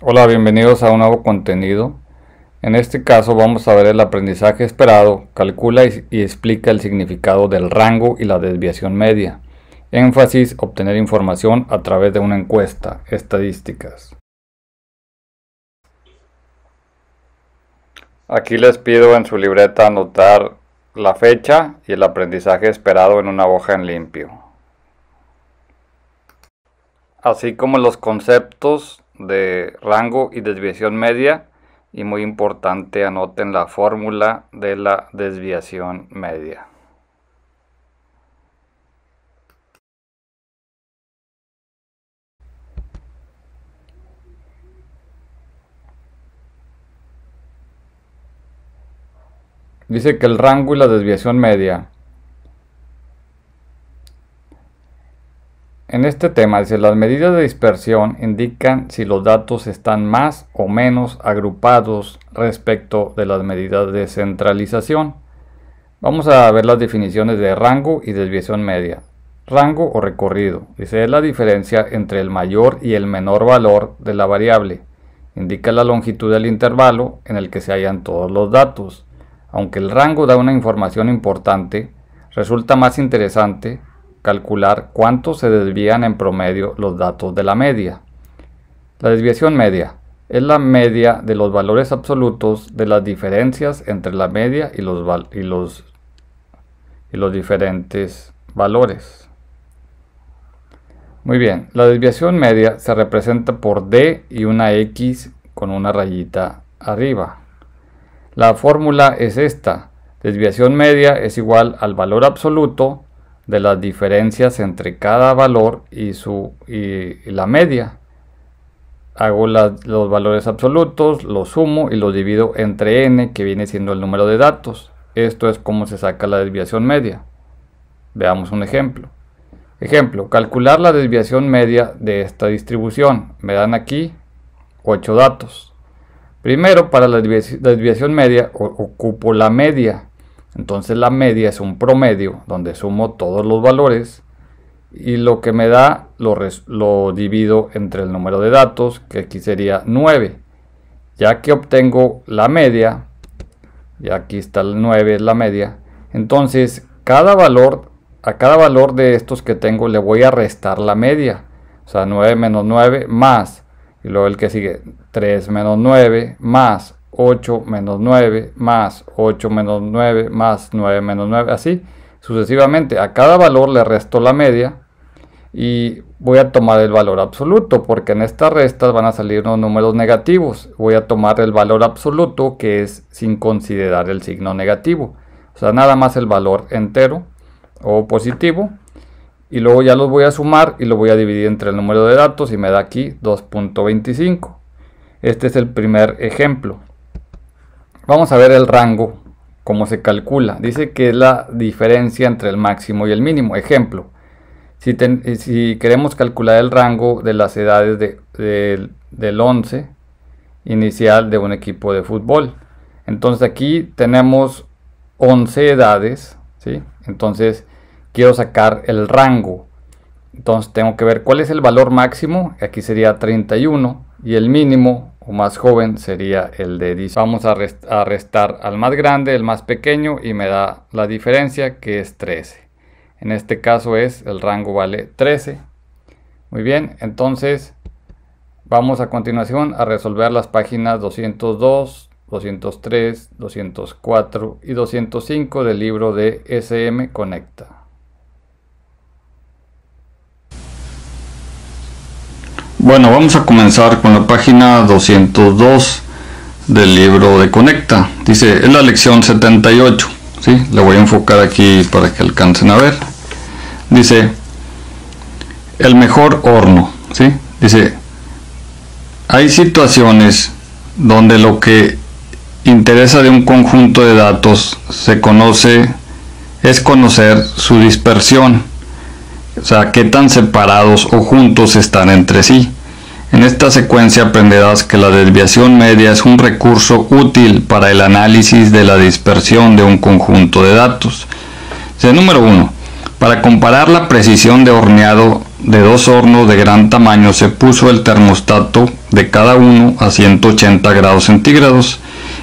Hola, bienvenidos a un nuevo contenido. En este caso vamos a ver el aprendizaje esperado, calcula y explica el significado del rango y la desviación media. Énfasis, obtener información a través de una encuesta, estadísticas. Aquí les pido en su libreta anotar la fecha y el aprendizaje esperado en una hoja en limpio, así como los conceptos de rango y desviación media, y muy importante, anoten la fórmula de la desviación media. Dice que el rango y la desviación media. En este tema dice, las medidas de dispersión indican si los datos están más o menos agrupados respecto de las medidas de centralización. Vamos a ver las definiciones de rango y desviación media. Rango o recorrido, dice, es la diferencia entre el mayor y el menor valor de la variable. Indica la longitud del intervalo en el que se hallan todos los datos. Aunque el rango da una información importante, resulta más interesante calcular cuánto se desvían en promedio los datos de la media. La desviación media es la media de los valores absolutos de las diferencias entre la media y los diferentes valores. Muy bien, la desviación media se representa por D y una X con una rayita arriba. La fórmula es esta: desviación media es igual al valor absoluto de las diferencias entre cada valor y la media. Hago los valores absolutos, los sumo y los divido entre n, que viene siendo el número de datos. Esto es como se saca la desviación media. Veamos un ejemplo. Ejemplo, calcular la desviación media de esta distribución. Me dan aquí 8 datos. Primero, para la desviación media ocupo la media. Entonces la media es un promedio donde sumo todos los valores y lo que me da lo divido entre el número de datos, que aquí sería 9. Ya que obtengo la media, y aquí está el 9, es la media, entonces a cada valor de estos que tengo le voy a restar la media. O sea, 9 menos 9 más, y luego el que sigue, 3 menos 9 más 8 menos 9 más 8 menos 9 más 9 menos 9, así sucesivamente. A cada valor le resto la media y voy a tomar el valor absoluto, porque en estas restas van a salir unos números negativos. Voy a tomar el valor absoluto, que es sin considerar el signo negativo, o sea, nada más el valor entero o positivo, y luego ya los voy a sumar y lo voy a dividir entre el número de datos y me da aquí 2.25. Este es el primer ejemplo. Vamos a ver el rango, cómo se calcula. Dice que es la diferencia entre el máximo y el mínimo. Ejemplo, si queremos calcular el rango de las edades del 11 inicial de un equipo de fútbol. Entonces aquí tenemos 11 edades, ¿sí? Entonces quiero sacar el rango. Entonces tengo que ver cuál es el valor máximo. Aquí sería 31 y el mínimo o más joven sería el de 10. Vamos a restar al más grande, el más pequeño, y me da la diferencia, que es 13. En este caso el rango vale 13. Muy bien, entonces vamos a continuación a resolver las páginas 202, 203, 204 y 205 del libro de SM Conecta. Bueno, vamos a comenzar con la página 202 del libro de Conecta. Dice, es la lección 78. ¿Sí? Le voy a enfocar aquí para que alcancen a ver. Dice, el mejor horno. ¿Sí? Dice, hay situaciones donde lo que interesa de un conjunto de datos es conocer su dispersión. O sea, qué tan separados o juntos están entre sí. En esta secuencia aprenderás que la desviación media es un recurso útil para el análisis de la dispersión de un conjunto de datos. Número 1. Para comparar la precisión de horneado de 2 hornos de gran tamaño se puso el termostato de cada uno a 180 grados centígrados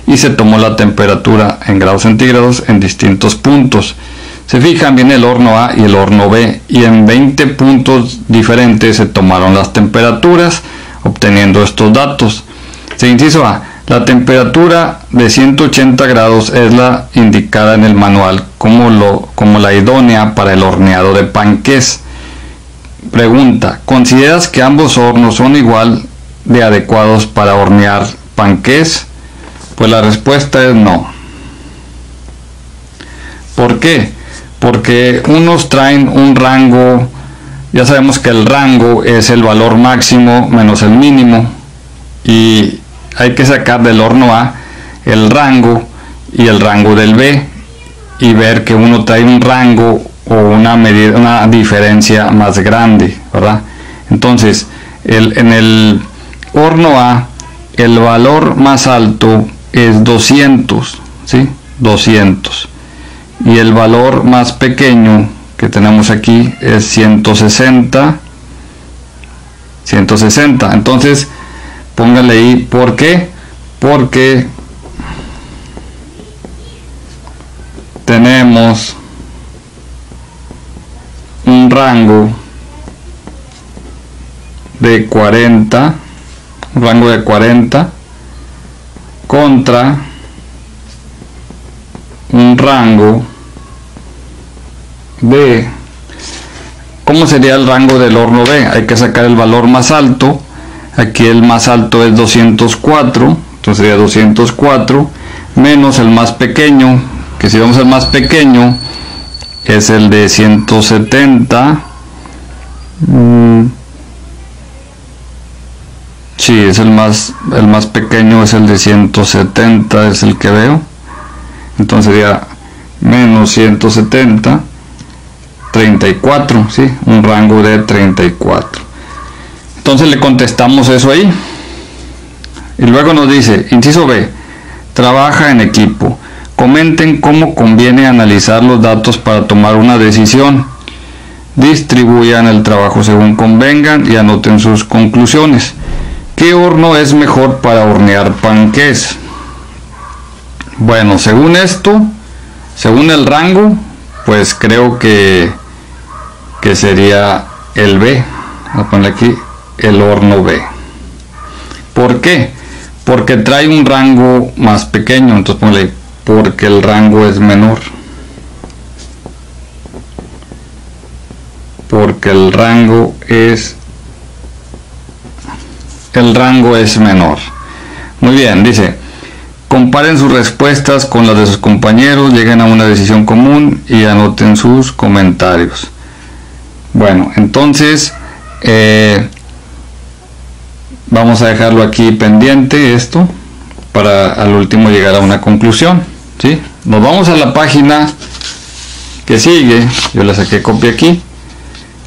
y se tomó la temperatura en grados centígrados en distintos puntos. Se fijan bien el horno A y el horno B, y en 20 puntos diferentes se tomaron las temperaturas, obteniendo estos datos. Inciso A. La temperatura de 180 grados es la indicada en el manual como la idónea para el horneado de panqués. Pregunta: ¿consideras que ambos hornos son igual de adecuados para hornear panqués? Pues la respuesta es no. ¿Por qué? Porque unos traen un rango, ya sabemos que el rango es el valor máximo menos el mínimo, y hay que sacar del horno A el rango y el rango del B y ver que uno trae un rango o una diferencia más grande, ¿verdad? Entonces, en el horno A el valor más alto es 200, ¿sí? 200. Y el valor más pequeño que tenemos aquí es 160. Entonces, póngale ahí, ¿por qué? Porque tenemos un rango de 40, contra un rango de, ¿cómo sería el rango del horno B? Hay que sacar el valor más alto. Aquí el más alto es 204, entonces sería 204 menos el más pequeño, que si vamos al más pequeño es el de 170. Sí, es el más pequeño, es el de 170, es el que veo. Entonces sería menos 170, 34, ¿sí? Un rango de 34. Entonces le contestamos eso ahí. Y luego nos dice, inciso B, trabaja en equipo. Comenten cómo conviene analizar los datos para tomar una decisión. Distribuyan el trabajo según convengan y anoten sus conclusiones. ¿Qué horno es mejor para hornear panqués? Bueno, según esto, según el rango, pues creo que sería el B. Voy a poner aquí el horno B. ¿Por qué? Porque trae un rango más pequeño. Entonces ponle, porque el rango es menor. Porque el rango es menor. Muy bien, dice, comparen sus respuestas con las de sus compañeros, lleguen a una decisión común y anoten sus comentarios. Bueno, entonces vamos a dejarlo aquí pendiente esto para al último llegar a una conclusión, ¿sí? Nos vamos a la página que sigue. Yo le saqué copia aquí.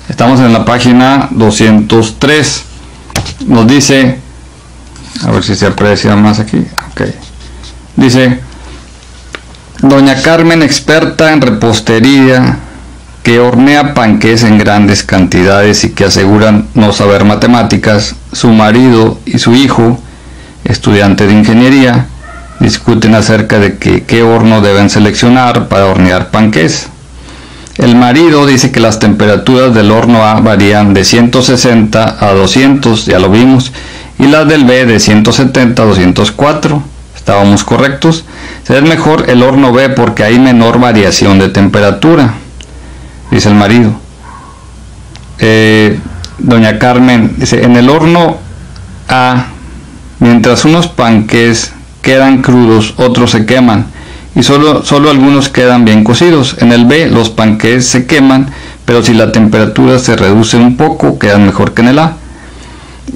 Estamos en la página 203. Nos dice, a ver si se aprecia más aquí. Okay. Dice, doña Carmen, experta en repostería, que hornea panqués en grandes cantidades y que aseguran no saber matemáticas, su marido y su hijo, estudiante de ingeniería, discuten acerca de qué horno deben seleccionar para hornear panqués. El marido dice que las temperaturas del horno A varían de 160 a 200, ya lo vimos, y las del B de 170 a 204. Estábamos correctos. Es mejor el horno B porque hay menor variación de temperatura, dice el marido. Doña Carmen dice, en el horno A, mientras unos panqués quedan crudos, otros se queman y solo algunos quedan bien cocidos. En el B los panqués se queman, pero si la temperatura se reduce un poco, quedan mejor que en el A.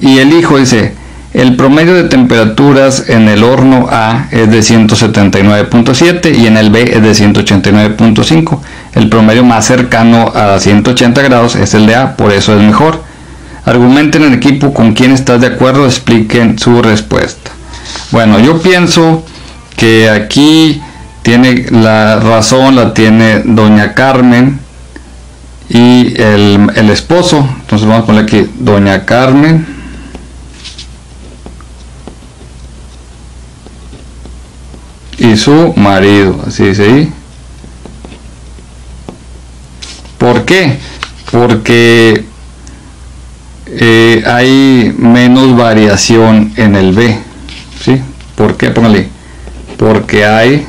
Y el hijo dice, el promedio de temperaturas en el horno A es de 179.7 y en el B es de 189.5. El promedio más cercano a 180 grados es el de A, por eso es mejor. Argumenten en equipo con quién estás de acuerdo, expliquen su respuesta. Bueno, yo pienso que aquí tiene la razón, la tiene doña Carmen, y el esposo. Entonces vamos a poner aquí doña Carmen y su marido, así dice ahí. ¿Por qué? Porque hay menos variación en el B, ¿sí? ¿Por qué? Póngale, porque hay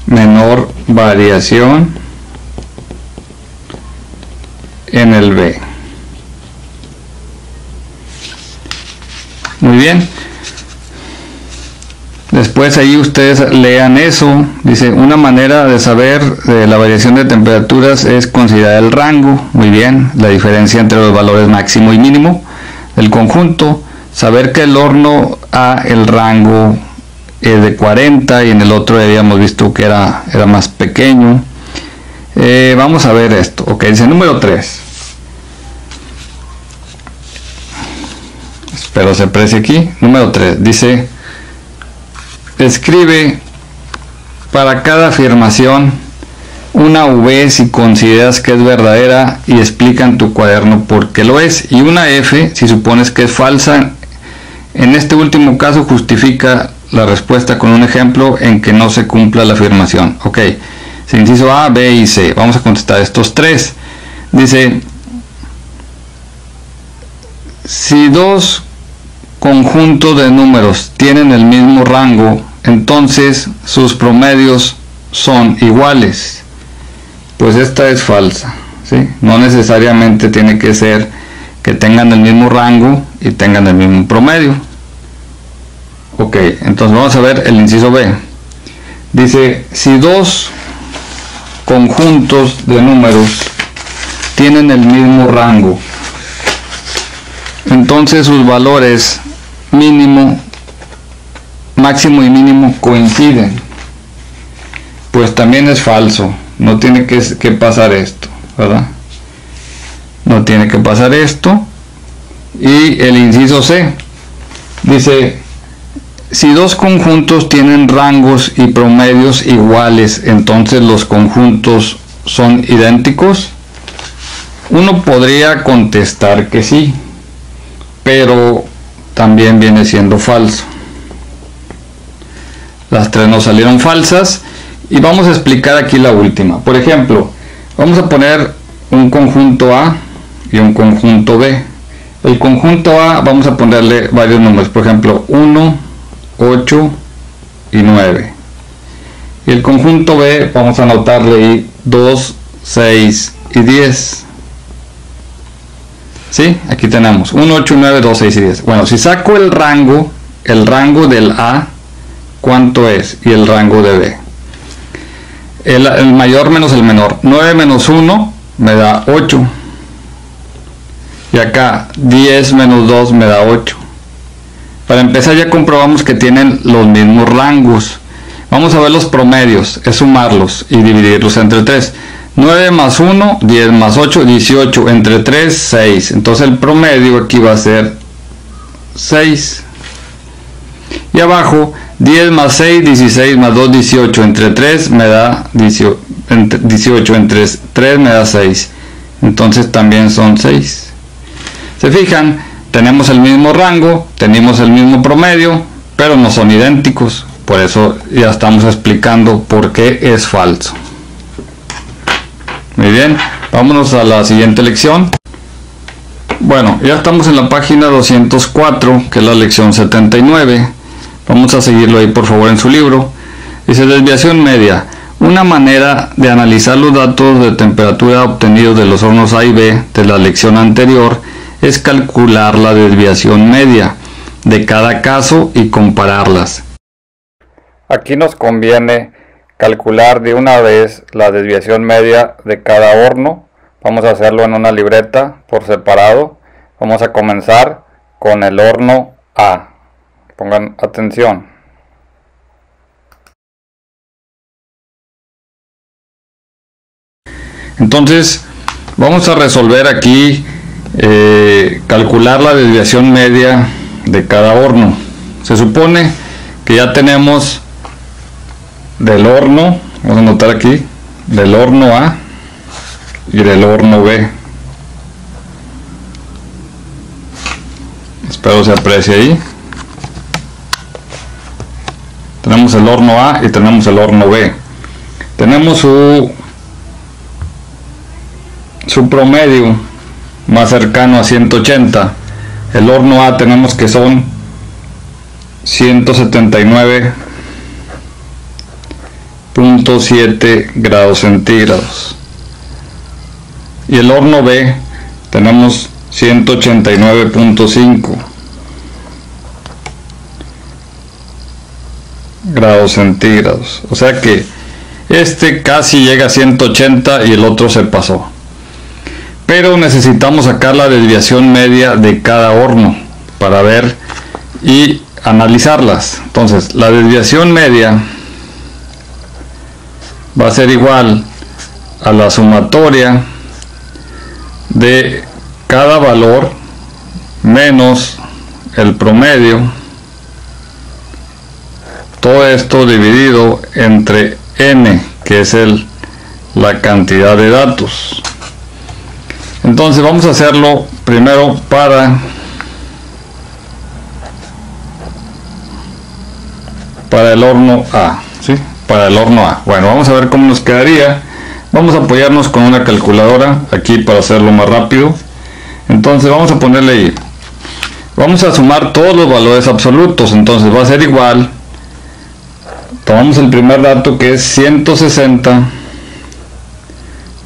menor variación en el B. Muy bien. Después ahí ustedes lean eso. Dice, una manera de saber la variación de temperaturas es considerar el rango. Muy bien, la diferencia entre los valores máximo y mínimo del conjunto. Saber que el horno A, el rango es de 40 y en el otro habíamos visto que era más pequeño. Vamos a ver esto. Ok, dice número 3. Espero se aprecie aquí. Número 3. Dice, escribe para cada afirmación una V si consideras que es verdadera y explica en tu cuaderno por qué lo es, y una F si supones que es falsa. En este último caso justifica la respuesta con un ejemplo en que no se cumpla la afirmación. Ok, se inciso A, B y C. Vamos a contestar estos tres. Dice, si dos conjuntos de números tienen el mismo rango, entonces sus promedios son iguales. Pues esta es falsa, ¿sí? No necesariamente tiene que ser que tengan el mismo rango y tengan el mismo promedio. Ok, entonces vamos a ver el inciso B. Dice, si dos conjuntos de números tienen el mismo rango, entonces sus valores máximo y mínimo coinciden. Pues también es falso. No tiene que pasar esto, ¿verdad? No tiene que pasar esto. Y el inciso C dice, si dos conjuntos tienen rangos y promedios iguales, entonces los conjuntos son idénticos. Uno podría contestar que sí, pero también viene siendo falso. Las tres nos salieron falsas y vamos a explicar aquí la última. Por ejemplo, vamos a poner un conjunto A y un conjunto B. El conjunto A vamos a ponerle varios números, por ejemplo 1, 8 y 9. Y el conjunto B vamos a anotarle ahí 2, 6 y 10. ¿Sí? Aquí tenemos 1, 8, 9, 2, 6 y 10. Bueno, si saco el rango del A, ¿cuánto es? Y el rango de B. El mayor menos el menor. 9 menos 1 me da 8. Y acá 10 menos 2 me da 8. Para empezar ya comprobamos que tienen los mismos rangos. Vamos a ver los promedios, es sumarlos y dividirlos entre 3. 9 más 1, 10 más 8, 18, entre 3, 6. Entonces el promedio aquí va a ser 6. Y abajo, 10 más 6, 16 más 2, 18, entre 3 me da 18, entre 3 me da 6. Entonces también son 6. ¿Se fijan? Tenemos el mismo rango, tenemos el mismo promedio, pero no son idénticos. Por eso ya estamos explicando por qué es falso. Muy bien, vámonos a la siguiente lección. Bueno, ya estamos en la página 204, que es la lección 79. Vamos a seguirlo ahí por favor en su libro. Dice, desviación media. Una manera de analizar los datos de temperatura obtenidos de los hornos A y B de la lección anterior es calcular la desviación media de cada caso y compararlas. Aquí nos conviene calcular de una vez la desviación media de cada horno. Vamos a hacerlo en una libreta por separado. Vamos a comenzar con el horno A. Pongan atención. Entonces vamos a resolver aquí calcular la desviación media de cada horno. Se supone que ya tenemos del horno Vamos a anotar aquí del horno A y del horno B. Espero se aprecie ahí. Tenemos el horno A y tenemos el horno B. Tenemos su promedio más cercano a 180. El horno A tenemos que son 179.7 grados centígrados. Y el horno B tenemos 189.5 grados centígrados. O sea que este casi llega a 180 y el otro se pasó. Pero necesitamos sacar la desviación media de cada horno para ver y analizarlas. Entonces la desviación media va a ser igual a la sumatoria de cada valor menos el promedio, todo esto dividido entre n, que es la cantidad de datos. Entonces vamos a hacerlo primero para el horno A, ¿sí? Para el horno A. Bueno, vamos a ver cómo nos quedaría. Vamos a apoyarnos con una calculadora aquí para hacerlo más rápido. Entonces vamos a ponerle ahí. Vamos a sumar todos los valores absolutos. Entonces va a ser igual. Tomamos el primer dato que es 160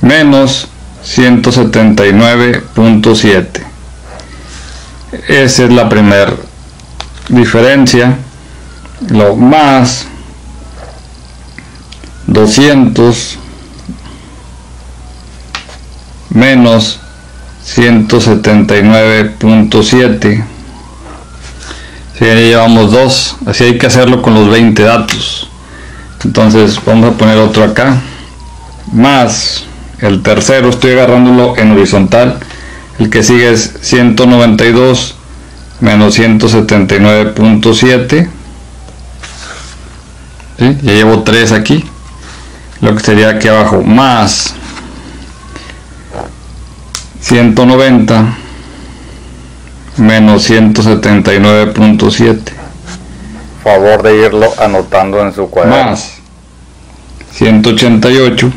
menos 179.7. Esa es la primera diferencia. Lo más 200 menos 179.7. Si ya llevamos 2, así hay que hacerlo con los 20 datos. Entonces vamos a poner otro acá, más el tercero, estoy agarrándolo en horizontal, el que sigue es 192 menos 179.7. ¿Sí? Ya llevo 3 aquí, lo que sería aquí abajo, más 190 menos 179.7. Favor de irlo anotando en su cuaderno. Más 188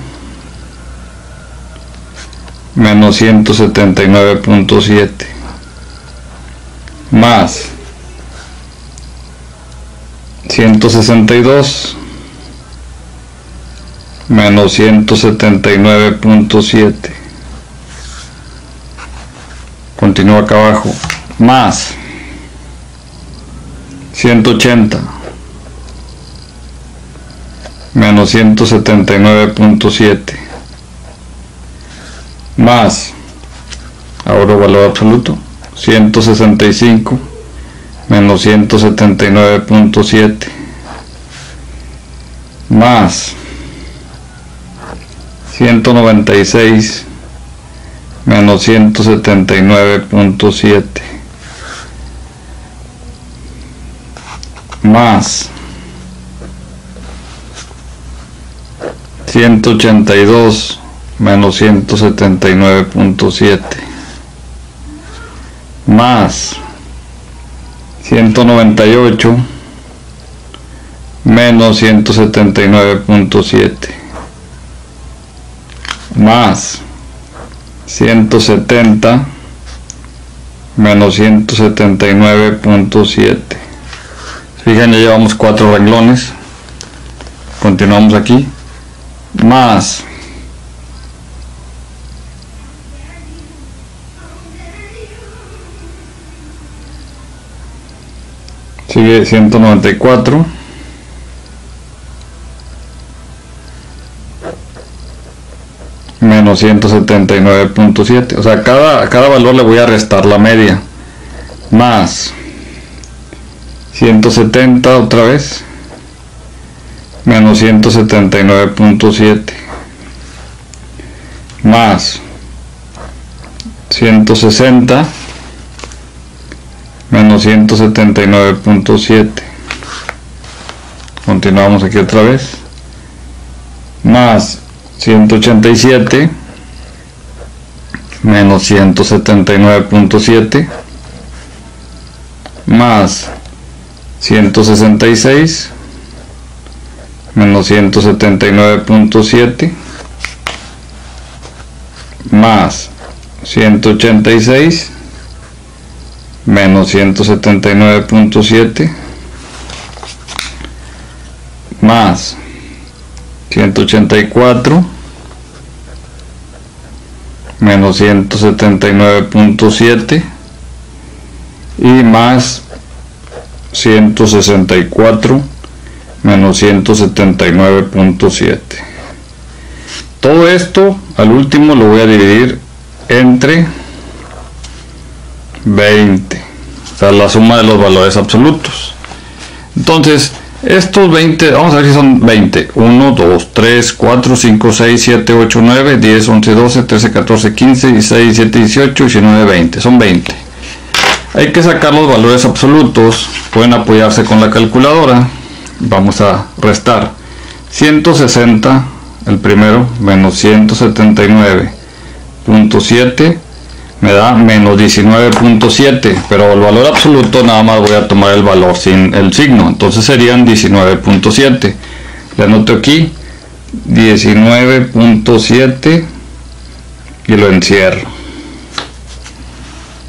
menos 179.7. Más 162 menos 179.7. Continúa acá abajo, más 180 menos 179.7, más, ahora valor absoluto, 165 menos 179.7, más 196 menos 179.7, más 182 menos 179.7, más 198 menos 179.7, más 170 menos 179.7. Fíjense, ya llevamos 4 renglones. Continuamos aquí, más sigue 194 menos 179.7. O sea, cada valor le voy a restar la media, más 170 otra vez menos 179.7, más 160 menos 179.7. Continuamos aquí otra vez, más 187 menos 179.7 más 166 menos 179.7 más 186 menos 179.7 más 184 menos 179.7 y más 164 menos 179.7. Todo esto al último lo voy a dividir entre 20, o sea, la suma de los valores absolutos. Entonces estos 20, vamos a ver si son 20, 1, 2, 3, 4, 5, 6, 7, 8, 9, 10, 11, 12, 13, 14, 15, 16, 17, 18, 19, 20, son 20. Hay que sacar los valores absolutos, pueden apoyarse con la calculadora. Vamos a restar 160, el primero, menos 179.7 me da menos 19.7, pero el valor absoluto nada más voy a tomar el valor sin el signo, entonces serían 19.7. le anoto aquí 19.7 y lo encierro.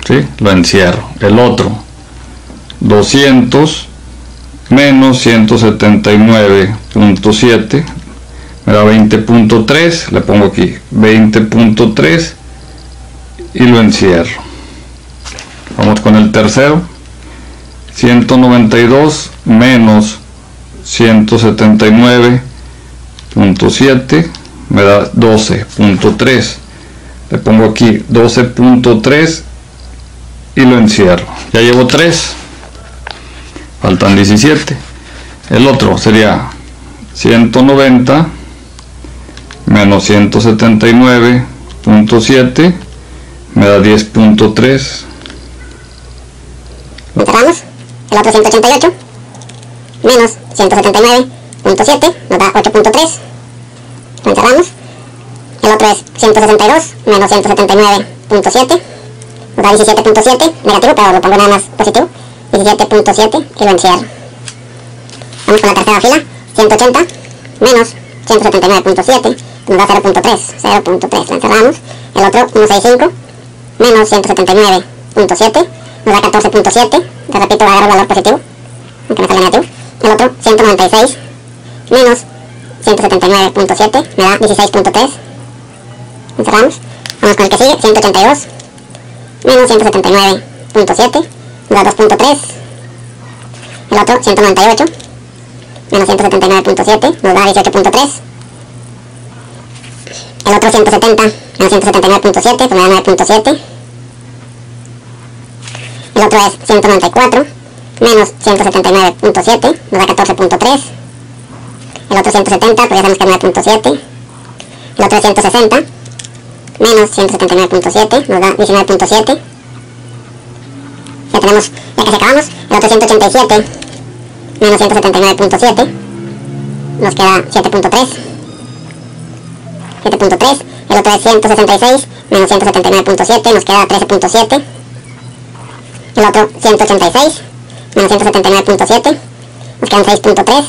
¿Sí? Lo encierro. El otro 200 menos 179.7 me da 20.3, le pongo aquí 20.3 y lo encierro. Vamos con el tercero, 192 menos 179.7 me da 12.3, le pongo aquí 12.3 y lo encierro. Ya llevo 3, faltan 17. El otro sería 190 menos 179.7 me da 10.3. Encerramos. El otro 188 menos 179.7 nos da 8.3. Lo encerramos. El otro es 162 menos 179.7 nos da 17.7, negativo, pero lo pongo nada más positivo, 17.7 y lo encierro. Vamos con la tercera fila, 180 menos 179.7 nos da 0.3, lo encerramos. El otro 165 menos 179.7 nos da 14.7, te repito, agarro el valor positivo, aunque me sale negativo. El otro 196 menos 179.7 me da 16.3, encerramos. Vamos con el que sigue, 182 menos 179.7 nos da 2.3. El otro 198 menos 179.7 nos da 18.3. El otro 170 menos 179.7 pues me da 9.7. El otro es 194 menos 179.7 nos da 14.3. El otro 170 pues ya sabemos que es 9.7. El otro es 160 menos 179.7 nos da 19.7. Ya tenemos, ya casi acabamos. El otro 187 menos 179.7 nos queda 7.3. El otro es 166 menos 179.7 nos queda 13.7. El otro 186 menos 179.7 nos quedan 6.3.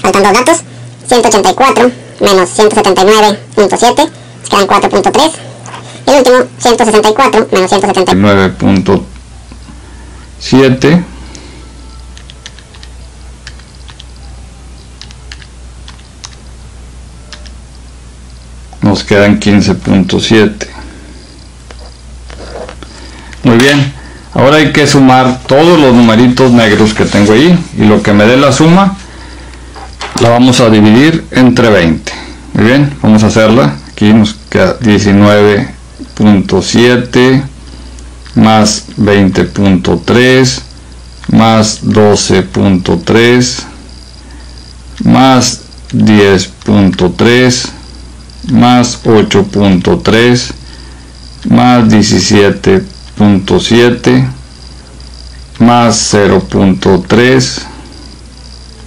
Faltan dos datos, 184 menos 179.7 nos quedan 4.3. Y el último 164 menos 179.7 nos quedan 15.7. Muy bien, ahora hay que sumar todos los numeritos negros que tengo ahí y lo que me dé la suma la vamos a dividir entre 20. Muy bien, vamos a hacerla. Aquí nos queda 19.7 más 20.3 más 12.3 más 10.3 más 8.3 más 17.7 más 0.3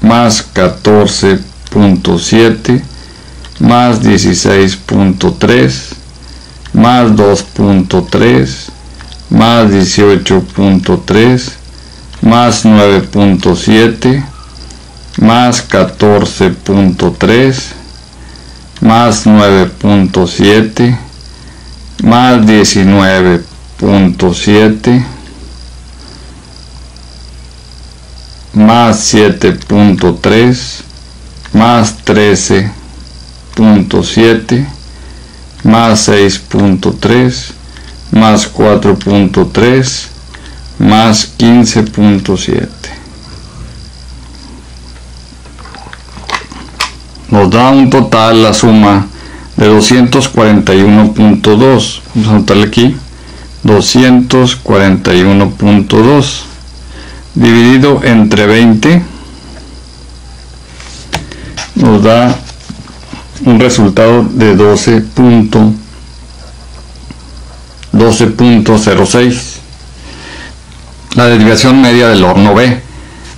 más 14.7 más 16.3, más 2.3, más 18.3, más 9.7, más 14.3, más 9.7, más 19.7, más 7.3, más 13.7, más 6.3, más 4.3, más 15.7. Nos da un total, la suma, de 241.2. Vamos a anotarle aquí 241.2 dividido entre 20 nos da un resultado de 12.06. La desviación media del horno B.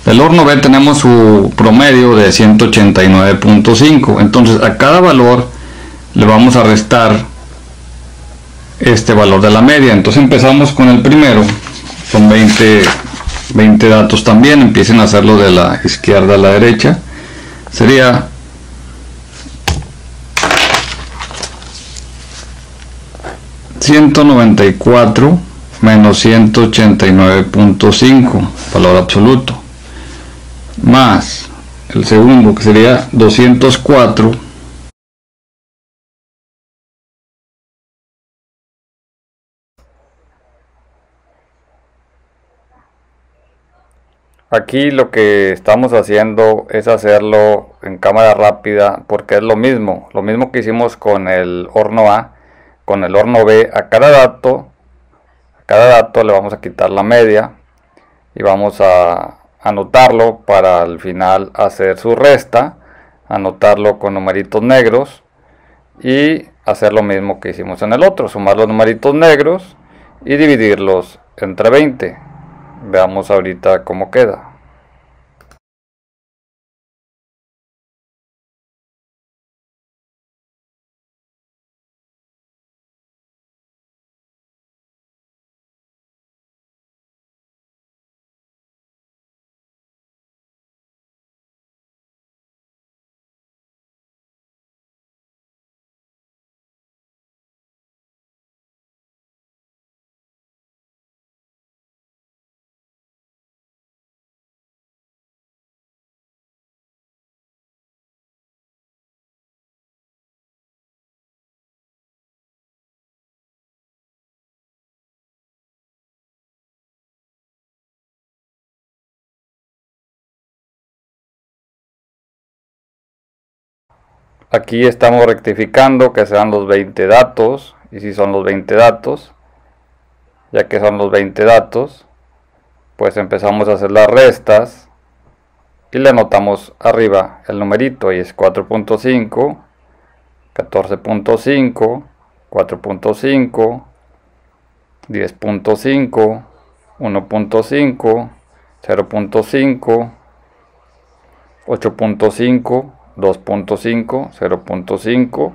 Del horno B tenemos su promedio de 189.5. Entonces a cada valor le vamos a restar este valor de la media. Entonces empezamos con el primero. Son 20 datos también. Empiecen a hacerlo de la izquierda a la derecha. Sería 194 menos 189.5, valor absoluto, más el segundo, que sería 204 Aquí lo que estamos haciendo es hacerlo en cámara rápida porque es lo mismo que hicimos con el horno A, con el horno B. A cada dato le vamos a quitar la media y vamos a anotarlo para al final hacer su resta, anotarlo con numeritos negros y hacer lo mismo que hicimos en el otro, sumar los numeritos negros y dividirlos entre 20. Veamos ahorita cómo queda. Aquí estamos rectificando que sean los 20 datos, y si son los 20 datos, ya que son los 20 datos, pues empezamos a hacer las restas y le anotamos arriba el numerito, y es 4.5, 14.5, 4.5, 10.5, 1.5, 0.5, 8.5, 2.5, 0.5,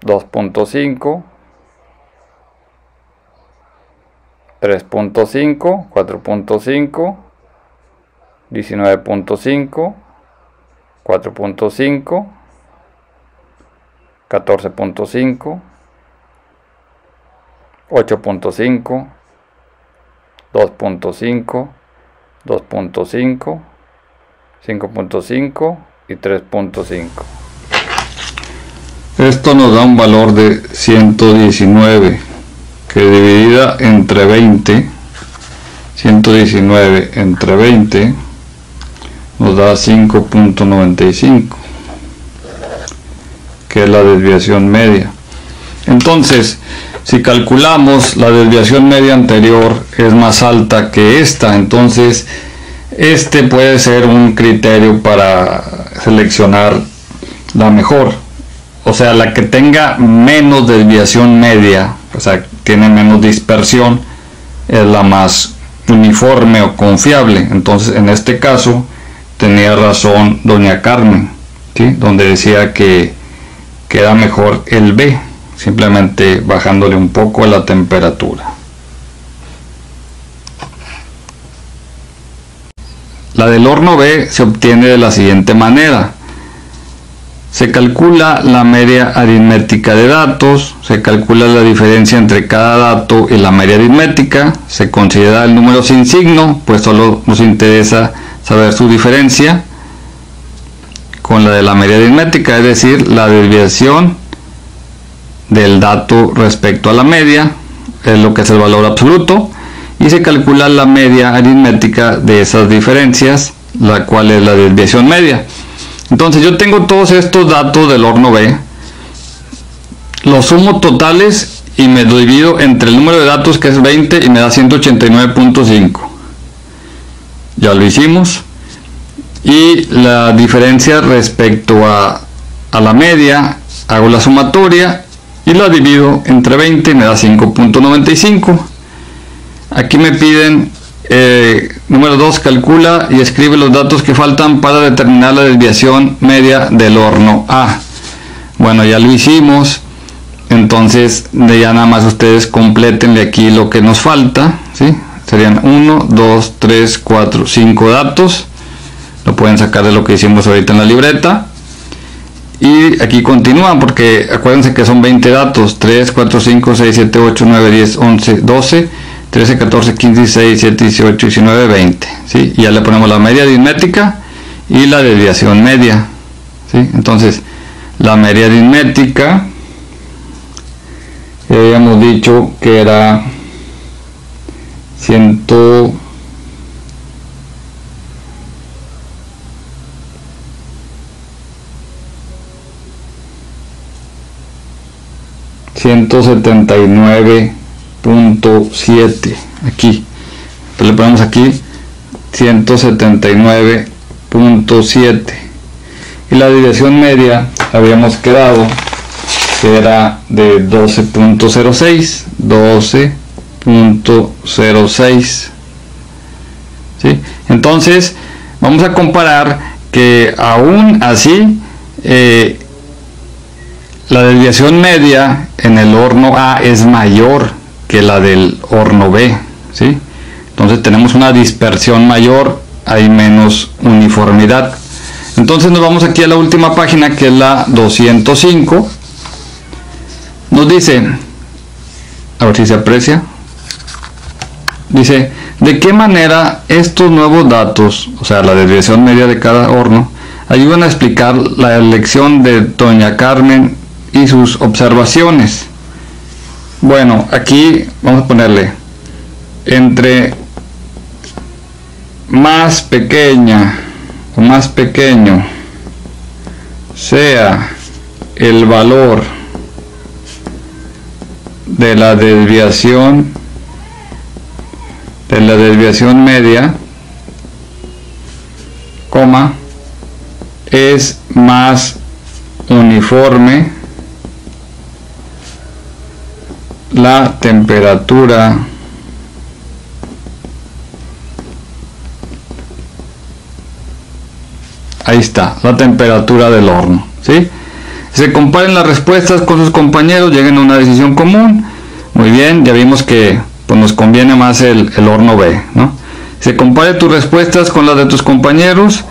2.5, 3.5, 4.5, 19.5, 4.5, 14.5, 8.5, 2.5, 2.5, 5.5 y 3.5. Esto nos da un valor de 119, que dividida entre 20, 119 entre 20 nos da 5.95, que es la desviación media. Entonces, si calculamos, la desviación media anterior es más alta que esta, entonces este puede ser un criterio para seleccionar la mejor, o sea, la que tenga menos desviación media, o sea, tiene menos dispersión, es la más uniforme o confiable. Entonces, en este caso tenía razón doña Carmen, ¿sí? Donde decía que queda mejor el B, simplemente bajándole un poco a la temperatura. La del horno B se obtiene de la siguiente manera. Se calcula la media aritmética de datos, se calcula la diferencia entre cada dato y la media aritmética, se considera el número sin signo, pues solo nos interesa saber su diferencia con la de la media aritmética, es decir, la desviación del dato respecto a la media, es lo que es el valor absoluto, y se calcula la media aritmética de esas diferencias, la cual es la desviación media. Entonces yo tengo todos estos datos del horno B, los sumo totales y me divido entre el número de datos, que es 20, y me da 189.5. Ya lo hicimos. Y la diferencia respecto a la media, hago la sumatoria y la divido entre 20 y me da 5.95. Aquí me piden número 2, calcula y escribe los datos que faltan para determinar la desviación media del horno A. Bueno, ya lo hicimos, entonces ya nada más ustedes complétenle aquí lo que nos falta, ¿sí? Serían 1, 2, 3, 4, 5 datos. Lo pueden sacar de lo que hicimos ahorita en la libreta. Y aquí continúan, porque acuérdense que son 20 datos: 3, 4, 5, 6, 7, 8, 9, 10, 11, 12, 13, 14, 15, 16, 17, 18, 19, 20. ¿Sí? Y ya le ponemos la media aritmética y la desviación media. ¿Sí? Entonces, la media aritmética, ya habíamos dicho que era 179.7 aquí. Entonces le ponemos aquí 179.7, y la desviación media habíamos quedado que era de 12.06. 12.06. ¿Sí? Entonces vamos a comparar que aún así la desviación media en el horno A es mayor que la del horno B, ¿sí? Entonces tenemos una dispersión mayor, hay menos uniformidad. Entonces nos vamos aquí a la última página, que es la 205. Nos dice, a ver si se aprecia, dice: ¿de qué manera estos nuevos datos, o sea, la desviación media de cada horno, ayudan a explicar la elección de doña Carmen y sus observaciones? Bueno, aquí vamos a ponerle: entre más pequeña o más pequeño sea el valor de la desviación media, coma, es más uniforme la temperatura ahí está, la temperatura del horno, ¿sí? Se comparen las respuestas con sus compañeros, lleguen a una decisión común. Muy bien, ya vimos que pues, nos conviene más el horno B, ¿no? Se compare tus respuestas con las de tus compañeros.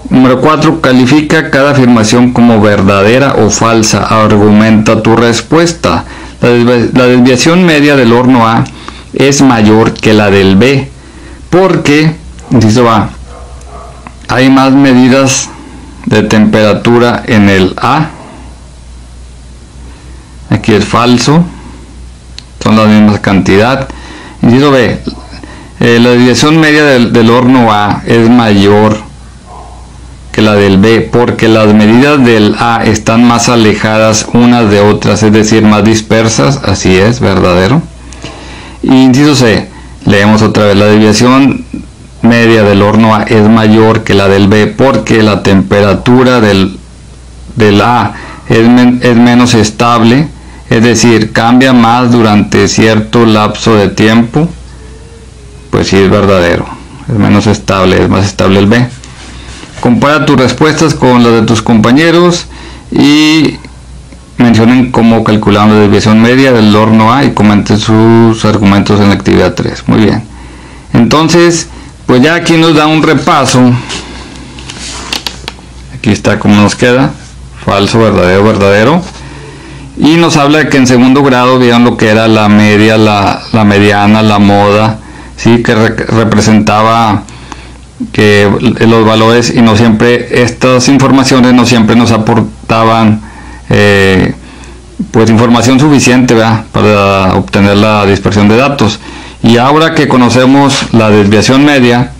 Número 4, califica cada afirmación como verdadera o falsa. Argumenta tu respuesta. La desviación media del horno A es mayor que la del B, porque, inciso A, hay más medidas de temperatura en el A. Aquí es falso, son las mismas cantidad. Inciso B, la desviación media del horno A es mayor que la del B, porque las medidas del A están más alejadas unas de otras, es decir, más dispersas. Así es, verdadero. Y inciso C, leemos otra vez: la desviación media del horno A es mayor que la del B, porque la temperatura del A es menos estable, es decir, cambia más durante cierto lapso de tiempo. Pues sí, es verdadero, es menos estable, es más estable el B. compara tus respuestas con las de tus compañeros y mencionen cómo calcularon la desviación media del horno A y comenten sus argumentos en la actividad 3. Muy bien. Entonces, pues ya aquí nos da un repaso. Aquí está cómo nos queda. Falso, verdadero, verdadero. Y nos habla de que en segundo grado vieron lo que era la media, la mediana, la moda, ¿sí? Que representaba que los valores, y no siempre estas informaciones no siempre nos aportaban pues información suficiente, ¿verdad?, para obtener la dispersión de datos. Y ahora que conocemos la desviación media,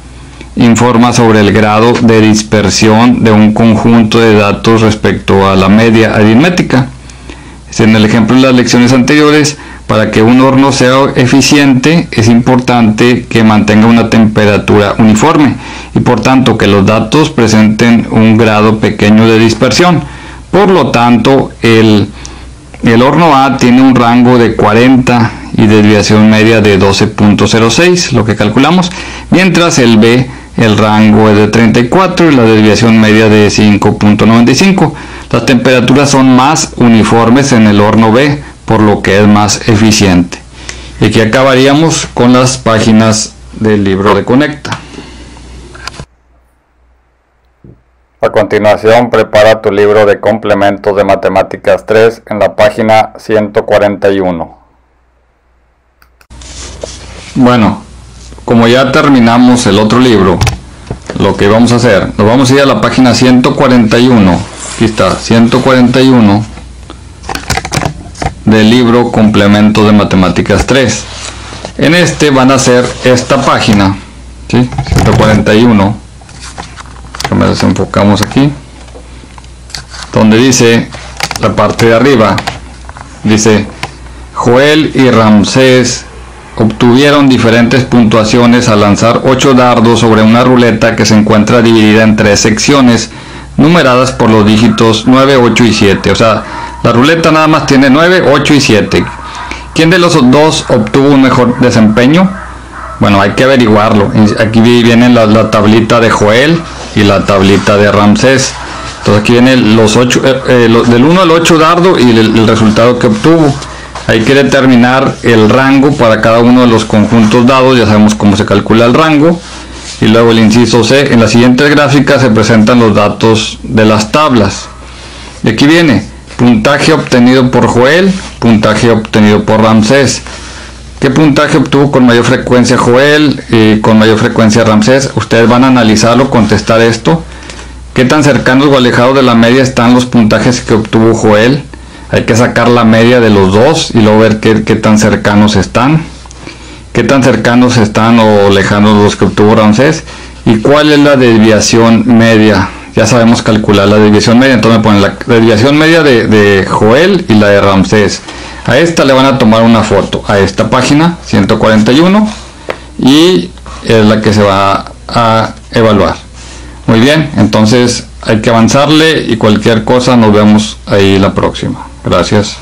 informa sobre el grado de dispersión de un conjunto de datos respecto a la media aritmética. En el ejemplo de las lecciones anteriores, para que un horno sea eficiente es importante que mantenga una temperatura uniforme y por tanto que los datos presenten un grado pequeño de dispersión. Por lo tanto, el horno A tiene un rango de 40 y desviación media de 12.06, lo que calculamos, mientras el B, el rango es de 34 y la desviación media de 5.95. Las temperaturas son más uniformes en el horno B, por lo que es más eficiente. Y aquí acabaríamos con las páginas del libro de Conecta. A continuación, prepara tu libro de complementos de matemáticas 3 en la página 141. Bueno, como ya terminamos el otro libro, lo que vamos a hacer, nos vamos a ir a la página 141. Aquí está, 141 del libro Complementos de Matemáticas 3. En este van a hacer esta página, ¿sí? 141. Me desenfocamos aquí, donde dice la parte de arriba, dice Joel y Ramsés obtuvieron diferentes puntuaciones al lanzar 8 dardos sobre una ruleta que se encuentra dividida en 3 secciones numeradas por los dígitos 9, 8 y 7. O sea, la ruleta nada más tiene 9, 8 y 7. ¿Quién de los dos obtuvo un mejor desempeño? Bueno, hay que averiguarlo. Aquí viene la tablita de Joel y la tablita de Ramsés. Entonces aquí vienen los 8, del 1 al 8 dardo y el resultado que obtuvo. Hay que determinar el rango para cada uno de los conjuntos dados. Ya sabemos cómo se calcula el rango. Y luego el inciso C. En las siguientes gráficas se presentan los datos de las tablas. Y aquí viene puntaje obtenido por Joel, puntaje obtenido por Ramsés. ¿Qué puntaje obtuvo con mayor frecuencia Joel y con mayor frecuencia Ramsés? Ustedes van a analizarlo, contestar esto. ¿Qué tan cercanos o alejados de la media están los puntajes que obtuvo Joel? Hay que sacar la media de los dos y luego ver qué tan cercanos están. ¿Qué tan cercanos están o lejanos los que obtuvo Ramsés? ¿Y cuál es la desviación media? Ya sabemos calcular la desviación media, entonces me ponen la desviación media de Joel y la de Ramsés. A esta le van a tomar una foto, a esta página 141, y es la que se va a evaluar. Muy bien, entonces hay que avanzarle y cualquier cosa nos vemos ahí la próxima. Gracias.